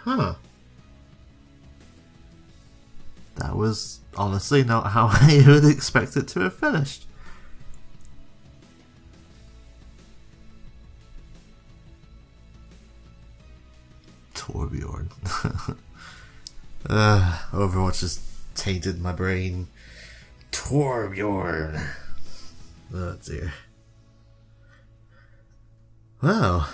Huh. That was honestly not how I would expect it to have finished. Torbjorn. Overwatch just tainted my brain. Torbjorn. Oh dear. Well.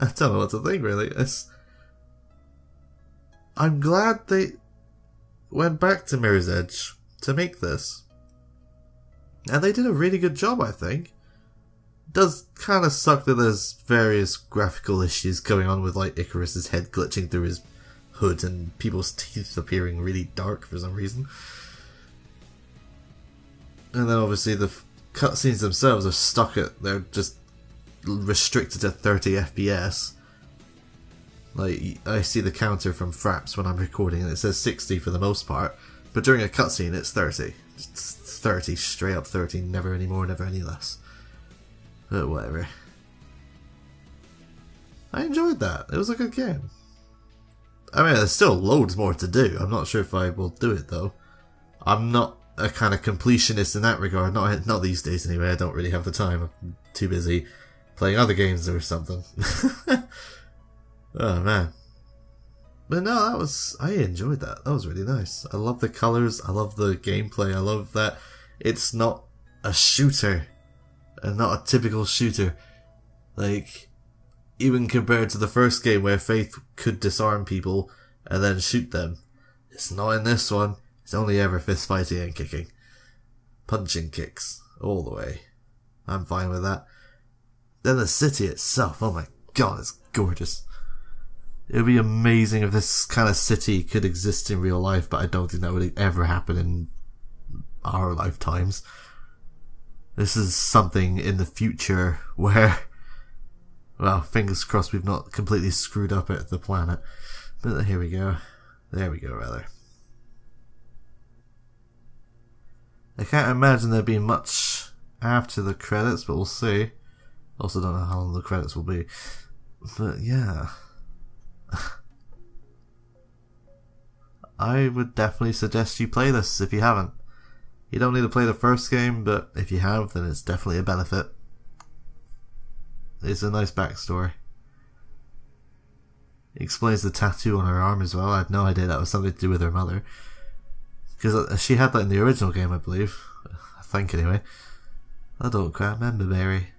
I don't know what to think really. I'm glad they went back to Mirror's Edge to make this. And they did a really good job, I think. It does kind of suck that there's various graphical issues going on with like Icarus's head glitching through his hood and people's teeth appearing really dark for some reason. And then obviously the cutscenes themselves are stuck at, they're just restricted to 30 FPS. Like, I see the counter from Fraps when I'm recording and it says 60 for the most part, but during a cutscene it's 30. It's 30, straight up 30, never any more, never any less. But whatever. I enjoyed that. It was a good game. I mean, there's still loads more to do. I'm not sure if I will do it though. I'm not a kind of completionist in that regard. Not these days anyway. I don't really have the time. I'm too busy playing other games or something. Oh man. But no, I enjoyed that. That was really nice. I love the colours, I love the gameplay, I love that it's not a shooter. And not a typical shooter. Like, even compared to the first game where Faith could disarm people and then shoot them. It's not in this one. It's only ever fist fighting and kicking. Punching kicks. All the way. I'm fine with that. Then the city itself, oh my god, it's gorgeous. It would be amazing if this kind of city could exist in real life, but I don't think that would ever happen in our lifetimes. This is something in the future where, well, fingers crossed we've not completely screwed up at the planet. But here we go. There we go, rather. I can't imagine there being much after the credits, but we'll see. Also don't know how long the credits will be. But yeah. I would definitely suggest you play this if you haven't. You don't need to play the first game, but if you have, then it's definitely a benefit. It's a nice backstory. It explains the tattoo on her arm as well. I had no idea that was something to do with her mother. Because she had that in the original game, I believe. I think, anyway. I don't quite remember, Mary.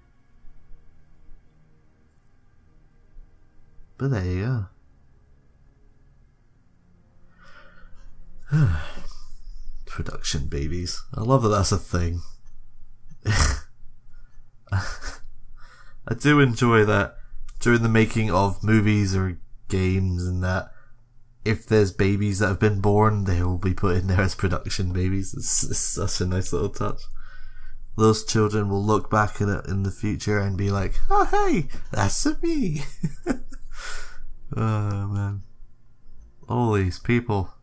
But there you go. Production babies. I love that that's a thing. I do enjoy that during the making of movies or games and that if there's babies that have been born, they will be put in there as production babies. It's such a nice little touch. Those children will look back at it in the future and be like, oh hey, that's me. Oh man. All these people.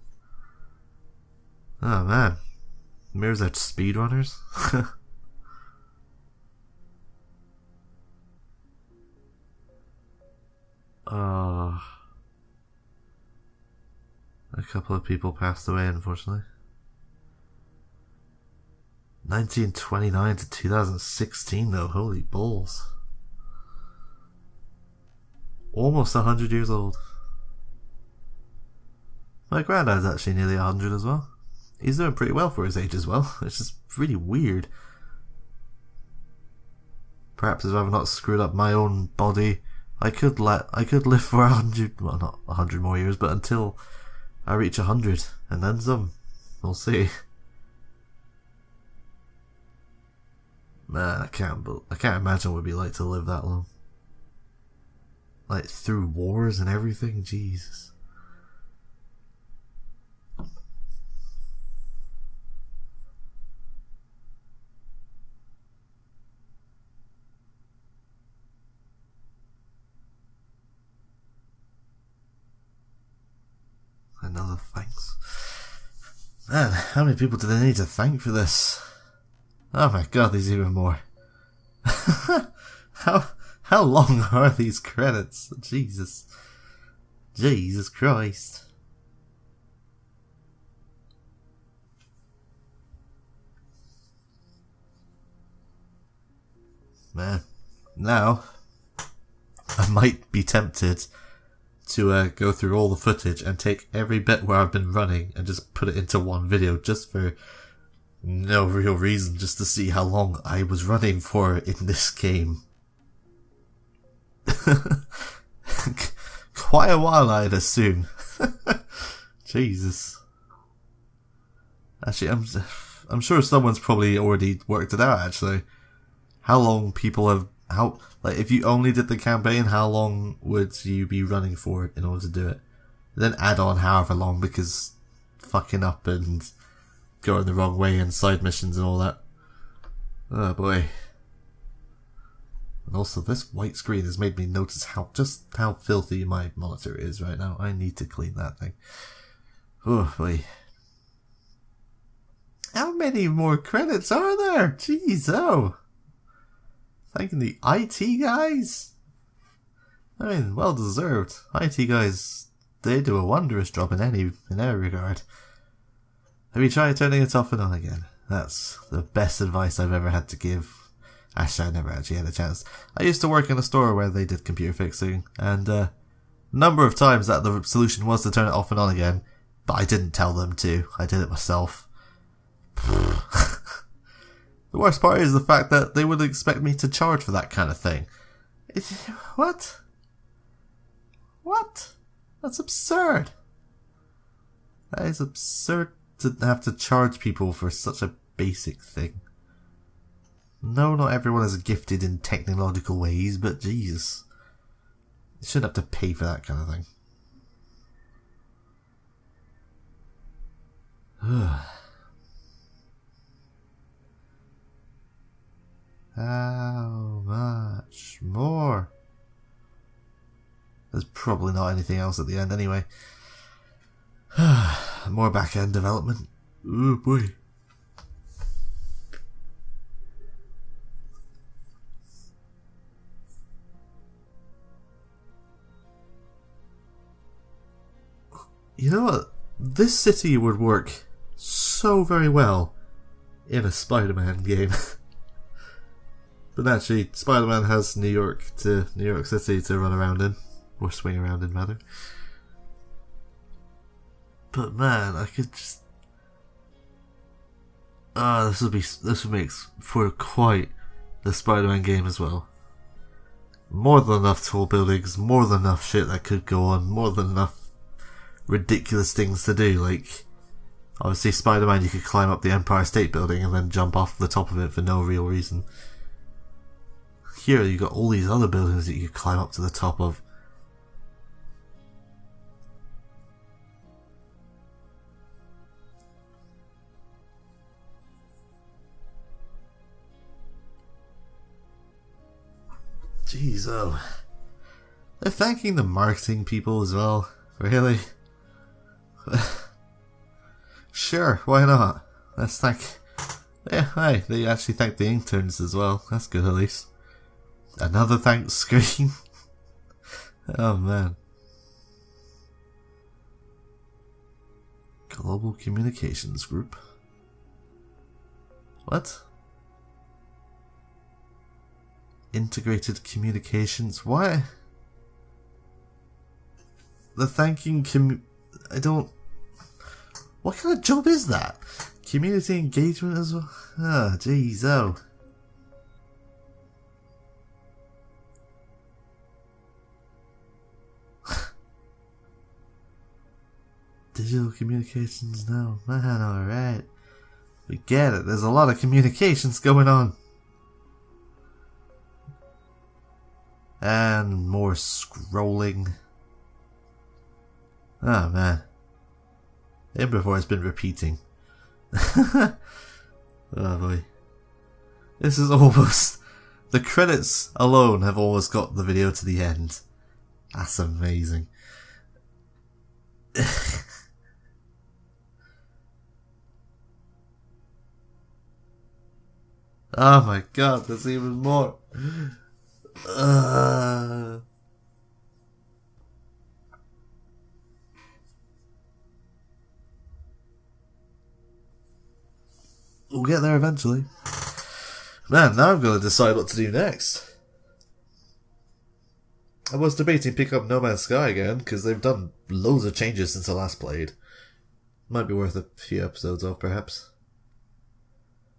Oh man. Mirror's Edge speedrunners? Oh. A couple of people passed away, unfortunately. 1929 to 2016 though, holy balls. Almost 100 years old. My granddad's actually nearly 100 as well. He's doing pretty well for his age as well. It's just really weird. Perhaps if I've not screwed up my own body, I could live for 100, well not 100 more years, but until I reach 100 and then some. We'll see. Man, I can't imagine what it'd be like to live that long. Like through wars and everything, Jesus. Another thanks. Man, how many people do they need to thank for this? Oh my god, there's even more. How long are these credits? Jesus Christ. Man, now I might be tempted to go through all the footage and take every bit where I've been running and just put it into one video just for no real reason, just to see how long I was running for in this game. Quite a while, I'd assume. Jesus. Actually, I'm sure someone's probably already worked it out, actually. How long people have... Like, if you only did the campaign, how long would you be running for it in order to do it? Then add on however long, because fucking up and going the wrong way and side missions and all that. Oh boy. And also, this white screen has made me notice just how filthy my monitor is right now. I need to clean that thing. Oh boy. How many more credits are there? Jeez, oh. Thanking the IT guys? I mean, well deserved. IT guys, they do a wondrous job in every regard. Have you tried turning it off and on again? That's the best advice I've ever had to give. Actually, I never actually had a chance. I used to work in a store where they did computer fixing, and a number of times that the solution was to turn it off and on again, but I didn't tell them to. I did it myself. The worst part is the fact that they would expect me to charge for that kind of thing. What? What? That's absurd. That is absurd to have to charge people for such a basic thing. No, not everyone is gifted in technological ways, but Jesus. You shouldn't have to pay for that kind of thing. How much more? There's probably not anything else at the end anyway. More back-end development. Oh boy. You know what? This city would work so very well in a Spider-Man game. But actually, Spider-Man has New York City to run around in. Or swing around in, rather. But man, I could just... this would make for quite the Spider-Man game as well. More than enough tall buildings, more than enough shit that could go on, more than enough ridiculous things to do. Like, obviously Spider-Man, you could climb up the Empire State Building and then jump off the top of it for no real reason. Here you got all these other buildings that you could climb up to the top of. Jeez, oh. They're thanking the marketing people as well. Really? Sure, why not? Let's thank... Yeah, hey, they actually thanked the interns as well. That's good at least. Another thanks screen. Oh man. Global Communications Group. What? Integrated Communications? Why? The thanking I don't... What kind of job is that? Community engagement as well? Ah, jeez, oh. Digital communications now. Man, alright. We get it. There's a lot of communications going on. And more scrolling. Oh man. And before it's been repeating. Oh boy. This is almost... The credits alone have almost got the video to the end. That's amazing. Oh my god, there's even more. We'll get there eventually. Man, now I'm going to decide what to do next. I was debating pick up No Man's Sky again, because they've done loads of changes since I last played. Might be worth a few episodes of, perhaps.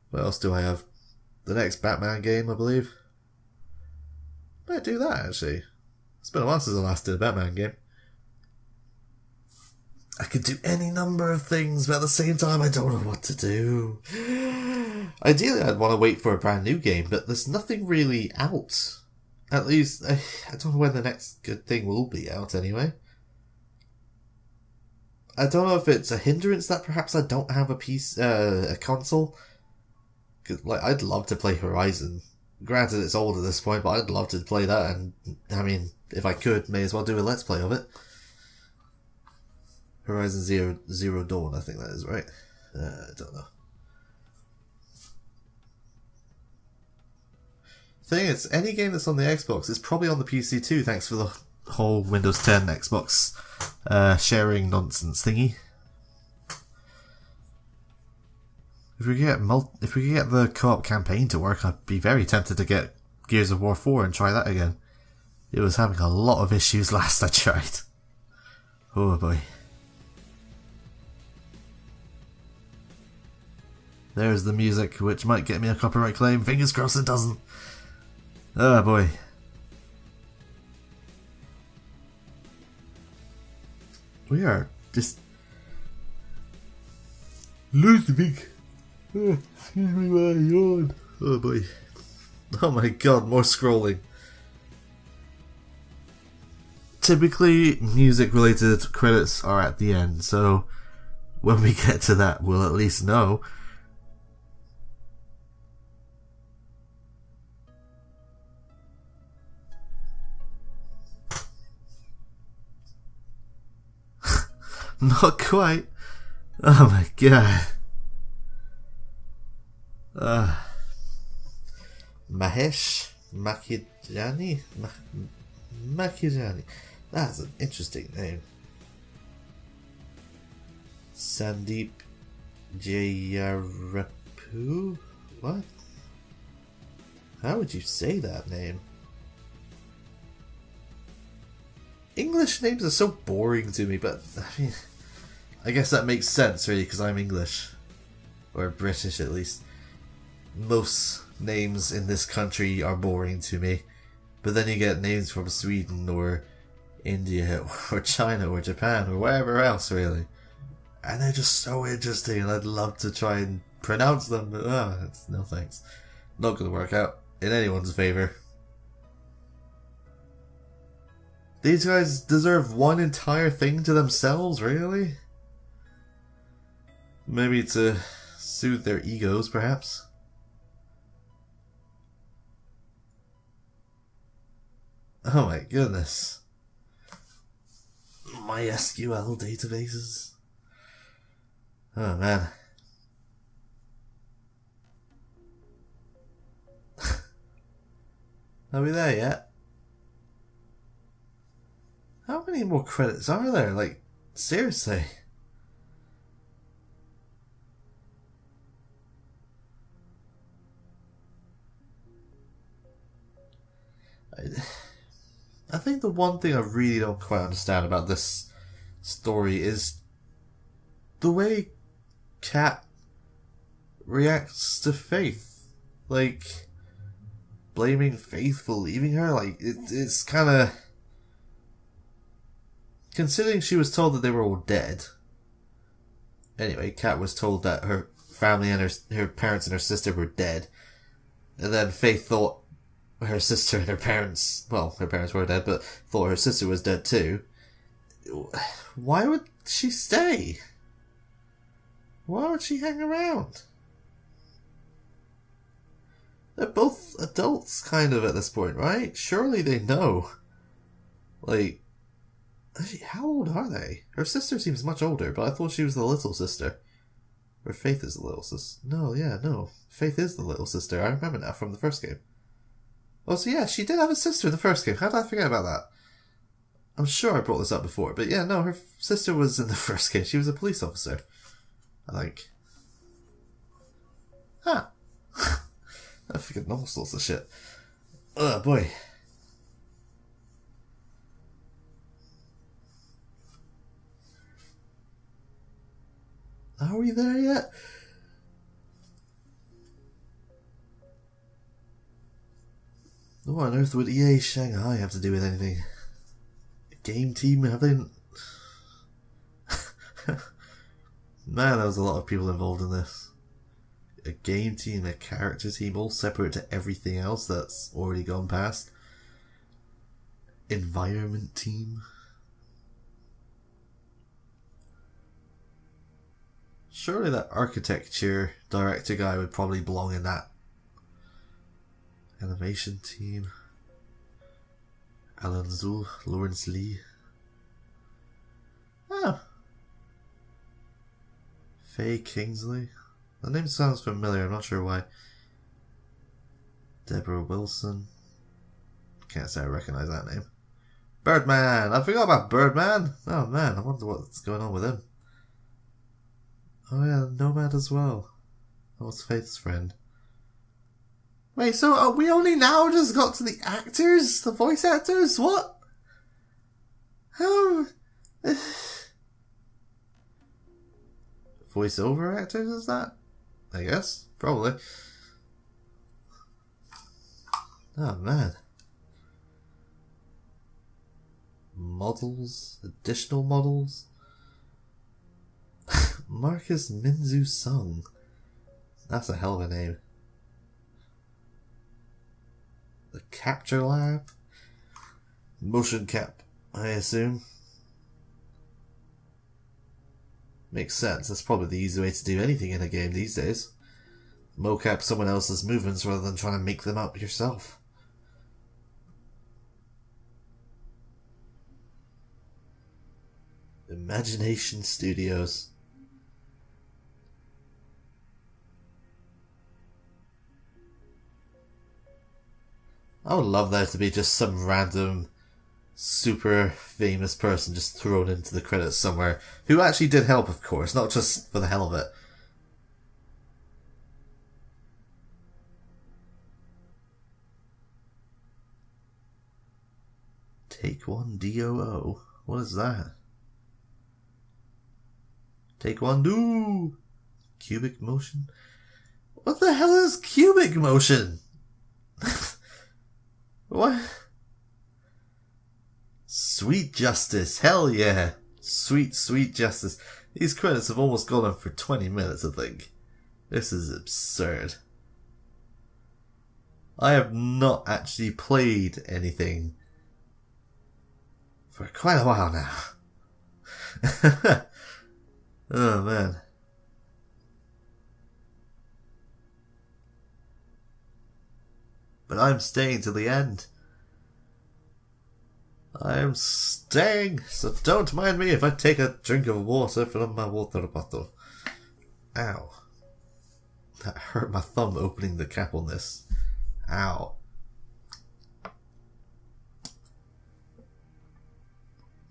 What else do I have? The next Batman game, I believe. Might do that, actually. It's been a while since I last did a Batman game. I could do any number of things, but at the same time, I don't know what to do. Ideally, I'd want to wait for a brand new game, but there's nothing really out. At least, I don't know when the next good thing will be out, anyway. I don't know if it's a hindrance that perhaps I don't have a console. Cause, like, I'd love to play Horizon. Granted, it's old at this point, but I'd love to play that, and, I mean, if I could, may as well do a Let's Play of it. Horizon Zero Dawn, I think that is, right? I don't know. Thing is, any game that's on the Xbox is probably on the PC too, thanks for the whole Windows 10 Xbox sharing nonsense thingy. If we get the co-op campaign to work, I'd be very tempted to get Gears of War 4 and try that again. It was having a lot of issues last I tried. Oh boy. There's the music, which might get me a copyright claim. Fingers crossed it doesn't. Oh boy. We are just losing. Oh, excuse me while I yawn. Oh boy. Oh my god, more scrolling. Typically, music related credits are at the end, so when we get to that, we'll at least know. Not quite. Oh my god. Mahesh Makijani? Makijani. That's an interesting name. Sandeep Jayarapu? What? How would you say that name? English names are so boring to me, but I mean, I guess that makes sense really because I'm English. Or British at least. Most names in this country are boring to me. But then you get names from Sweden or India or China or Japan or wherever else really. And they're just so interesting and I'd love to try and pronounce them, but no thanks. Not going to work out in anyone's favour. These guys deserve one entire thing to themselves, really? Maybe to soothe their egos, perhaps? Oh my goodness. My SQL databases. Oh man. Are we there yet? How many more credits are there? Like, seriously. I think the one thing I really don't quite understand about this story is the way Kat reacts to Faith. Like, blaming Faith for leaving her. Like, it's kind of... Considering she was told that they were all dead. Anyway, Kat was told that her family and her parents and her sister were dead. And then Faith thought her sister and her parents... Well, her parents were dead, but thought her sister was dead too. Why would she stay? Why would she hang around? They're both adults, kind of, at this point, right? Surely they know. Like... Actually, how old are they? Her sister seems much older, but I thought she was the little sister. Or Faith is the little sister. No, yeah, no. Faith is the little sister. I remember now from the first game. Oh, so yeah, she did have a sister in the first game. How did I forget about that? I'm sure I brought this up before, but yeah, no, her sister was in the first game. She was a police officer, I think. Huh. I'm forgetting all sorts of shit. Oh boy. Are we there yet? What on earth would EA Shanghai have to do with anything? A game team? Have they... Man, there was a lot of people involved in this. A game team, a character team, all separate to everything else that's already gone past. Environment team. Surely that architecture director guy would probably belong in that. Animation team. Alan Zul, Lawrence Lee. Oh. Faye Kingsley. The name sounds familiar, I'm not sure why. Deborah Wilson. Can't say I recognise that name. Birdman! I forgot about Birdman! Oh man, I wonder what's going on with him. Oh yeah, Nomad as well. That was Faith's friend. Wait, so we only now just got to the actors? The voice actors? What? How? Voiceover actors, is that? I guess. Probably. Oh man. Models? Additional models? Marcus Minzu Sung. That's a hell of a name. The Capture Lab? Motion cap, I assume. Makes sense. That's probably the easy way to do anything in a game these days. Mocap someone else's movements rather than trying to make them up yourself. Imagination Studios. I would love there to be just some random super famous person just thrown into the credits somewhere who actually did help, of course, not just for the hell of it. Take One DOO. What is that? Take One Do. Cubic motion. What the hell is cubic motion? What? Sweet Justice. Hell yeah. Sweet, sweet justice. These credits have almost gone on for 20 minutes, I think. This is absurd. I have not actually played anything for quite a while now. Oh man. But I'm staying till the end. I'm staying, so don't mind me if I take a drink of water from my water bottle. Ow. That hurt my thumb opening the cap on this. Ow.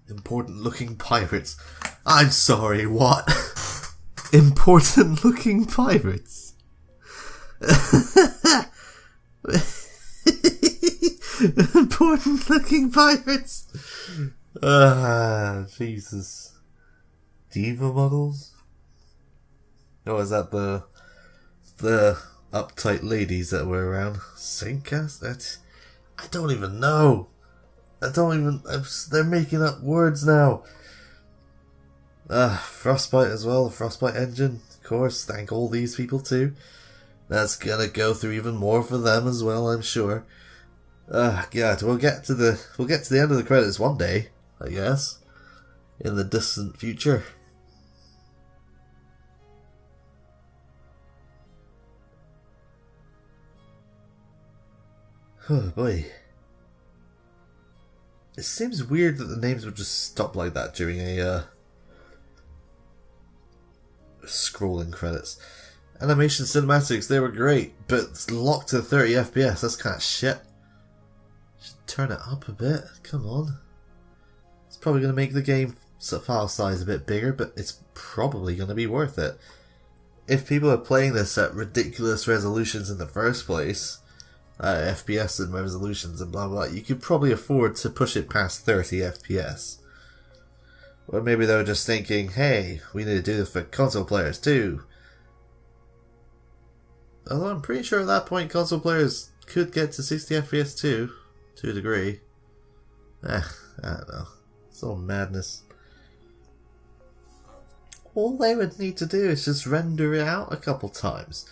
Important looking pirates. I'm sorry, what? Important looking pirates? Important looking pirates. Jesus. Diva models? Oh, is that the uptight ladies that were around? Syncast? I don't even know. They're making up words now. Frostbite as well, the Frostbite engine, of course, thank all these people too. That's gonna go through even more for them as well, I'm sure. God, we'll get to the end of the credits one day, I guess. In the distant future. Oh boy. It seems weird that the names would just stop like that during a scrolling credits. Animation cinematics, they were great, but it's locked to 30 FPS, that's kind of shit. turn it up a bit. Come on. It's probably going to make the game file size a bit bigger, but it's probably going to be worth it. If people are playing this at ridiculous resolutions in the first place, FPS and resolutions and blah blah, you could probably afford to push it past 30 FPS. Or maybe they were just thinking, hey, we need to do this for console players too. Although I'm pretty sure at that point console players could get to 60 FPS too, to a degree. I don't know. It's all madness. All they would need to do is just render it out a couple times.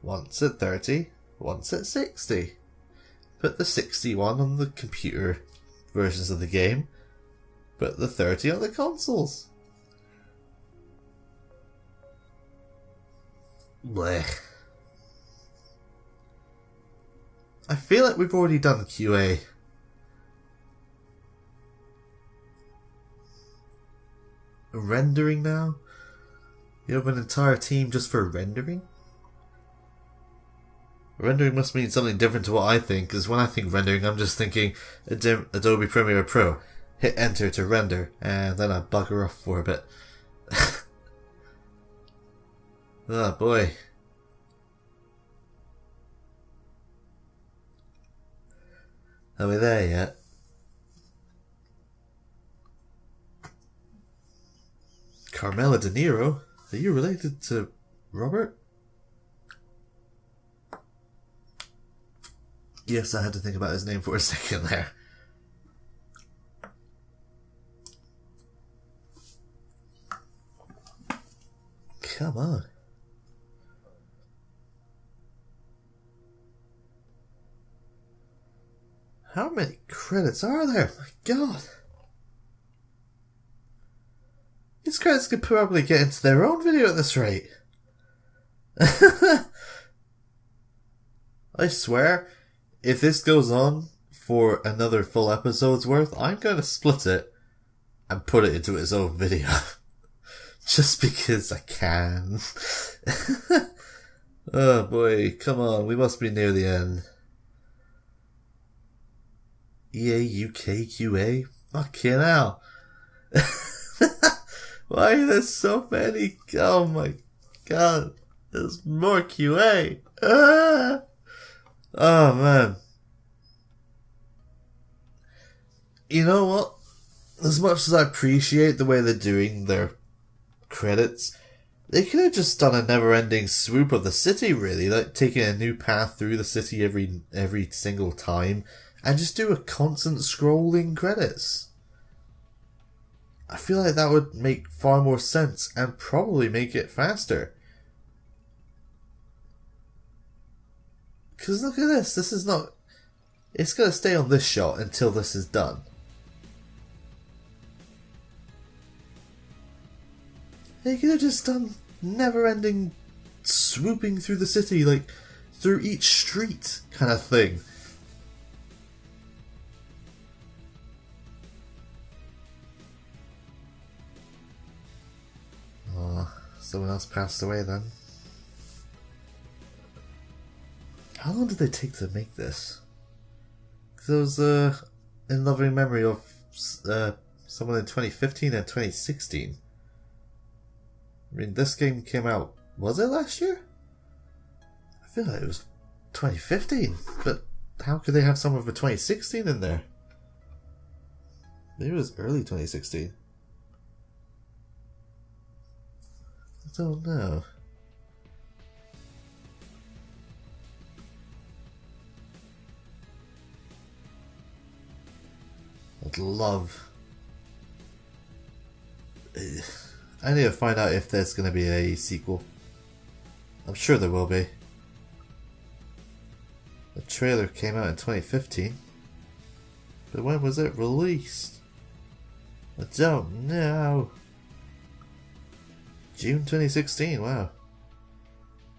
Once at 30, once at 60. Put the 61 on the computer versions of the game. Put the 30 on the consoles. Blech. I feel like we've already done QA. Rendering now? You have an entire team just for rendering? Rendering must mean something different to what I think, because when I think rendering, I'm just thinking Adobe Premiere Pro. Hit enter to render, and then I bugger off for a bit. Oh boy. Are we there yet? Carmela De Niro? Are you related to Robert? Yes, I had to think about his name for a second there. Come on. How many credits are there? My God. These credits could probably get into their own video at this rate. I swear, if this goes on for another full episode's worth, I'm going to split it and put it into its own video. Just because I can. Oh boy, come on, we must be near the end. EA UK QA? Fucking hell. Why are there so many? Oh my God. There's more QA. Ah! Oh man. You know what? As much as I appreciate the way they're doing their credits, they could have just done a never-ending swoop of the city, really, like taking a new path through the city every single time, and just do a constant scrolling credits. I feel like that would make far more sense and probably make it faster. Because look at this, this is not... It's going to stay on this shot until this is done. They could have just done never-ending swooping through the city, like through each street kind of thing. Oh, someone else passed away then. How long did they take to make this? Because it was in loving memory of someone in 2015 and 2016. I mean, this game came out, was it last year? I feel like it was 2015, but how could they have someone for 2016 in there? Maybe it was early 2016. I don't know. I'd love... I need to find out if there's going to be a sequel. I'm sure there will be. The trailer came out in 2015. But when was it released? I don't know. June 2016, wow.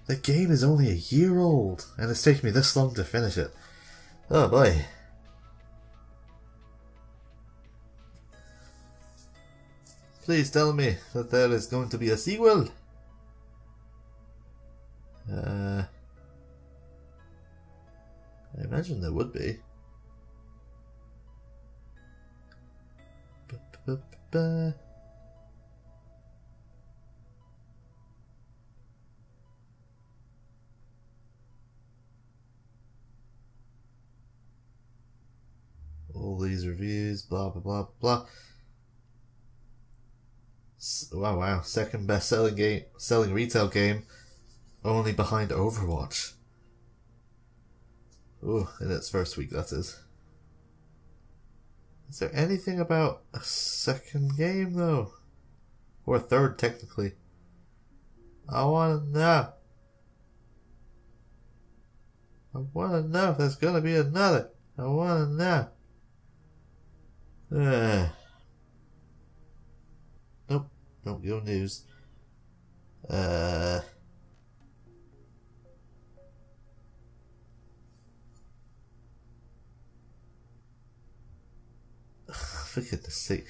The game is only a year old, and it's taken me this long to finish it. Oh boy. Please tell me that there is going to be a sequel. I imagine there would be. Ba-ba-ba. All these reviews, blah blah blah blah. Wow, wow! Second best-selling game, selling retail game, only behind Overwatch. Ooh, in its first week, that is. Is there anything about a second game though, or a third technically? I want to know. I want to know if there's gonna be another. I want to know. Nope. Nope, no news. For goodness sake.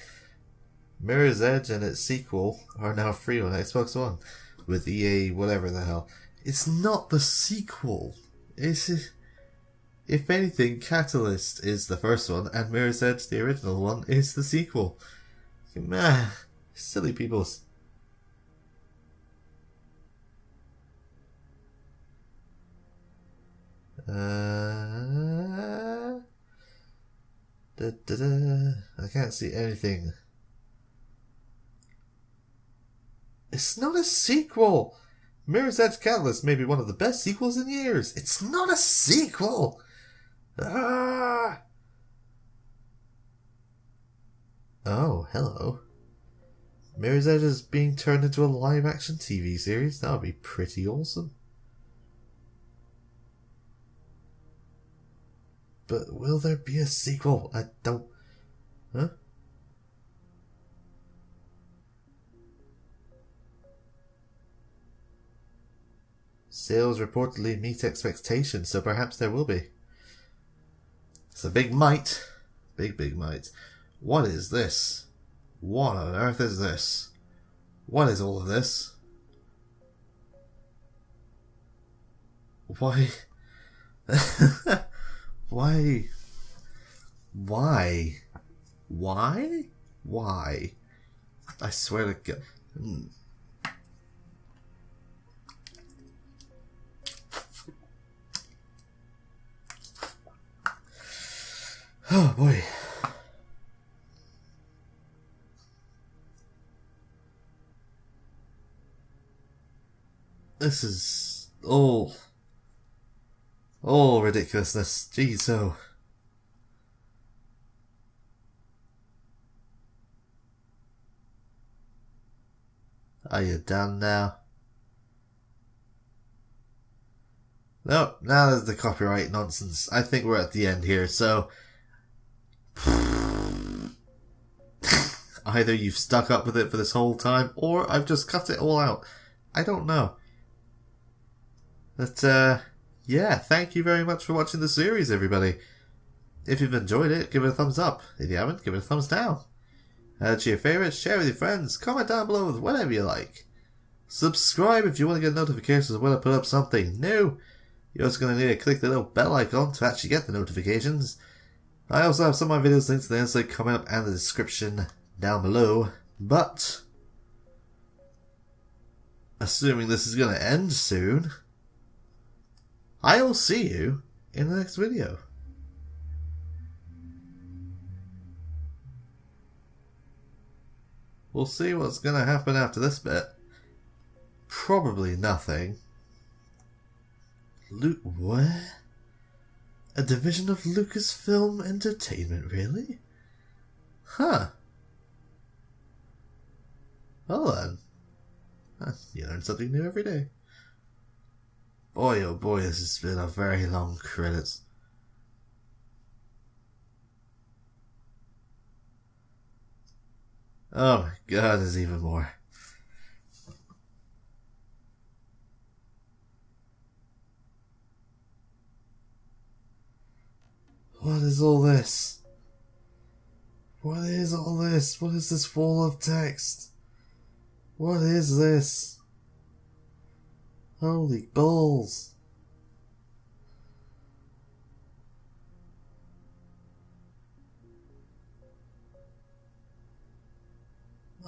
Mirror's Edge and its sequel are now free on Xbox One with EA whatever the hell. It's not the sequel. If anything, Catalyst is the first one and Mirror's Edge, the original one, is the sequel. Man, silly peoples. I can't see anything. It's not a sequel. Mirror's Edge Catalyst may be one of the best sequels in years. It's not a sequel. Ah! Oh, hello. Mirror's Edge is being turned into a live-action TV series. That would be pretty awesome. But will there be a sequel? I don't... Huh? Sales reportedly meet expectations, so perhaps there will be. It's a big might. Big might. What is this? What on earth is this? What is all of this? Why? Why? Why? Why? Why? I swear to God. Oh boy. This is all ridiculousness. Jeez, oh. Are you done now? No, now there's the copyright nonsense. I think we're at the end here, so... Either you've stuck up with it for this whole time, or I've just cut it all out. I don't know. But, yeah, thank you very much for watching the series, everybody. If you've enjoyed it, give it a thumbs up. If you haven't, give it a thumbs down. Add to your favourites, share with your friends, comment down below with whatever you like. Subscribe if you want to get notifications when I put up something new. You're also going to need to click the little bell icon to actually get the notifications. I also have some of my videos linked to the inside coming up and the description down below. But, assuming this is going to end soon, I will see you in the next video. We'll see what's going to happen after this bit. Probably nothing. What? A division of Lucasfilm Entertainment, really? Huh. Well then. You learn something new every day. Boy, oh boy, this has been a very long credits. Oh my god, there's even more. What is all this? What is all this? What is this wall of text? What is this? Holy balls.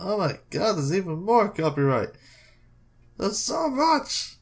Oh my god, there's even more copyright. There's so much.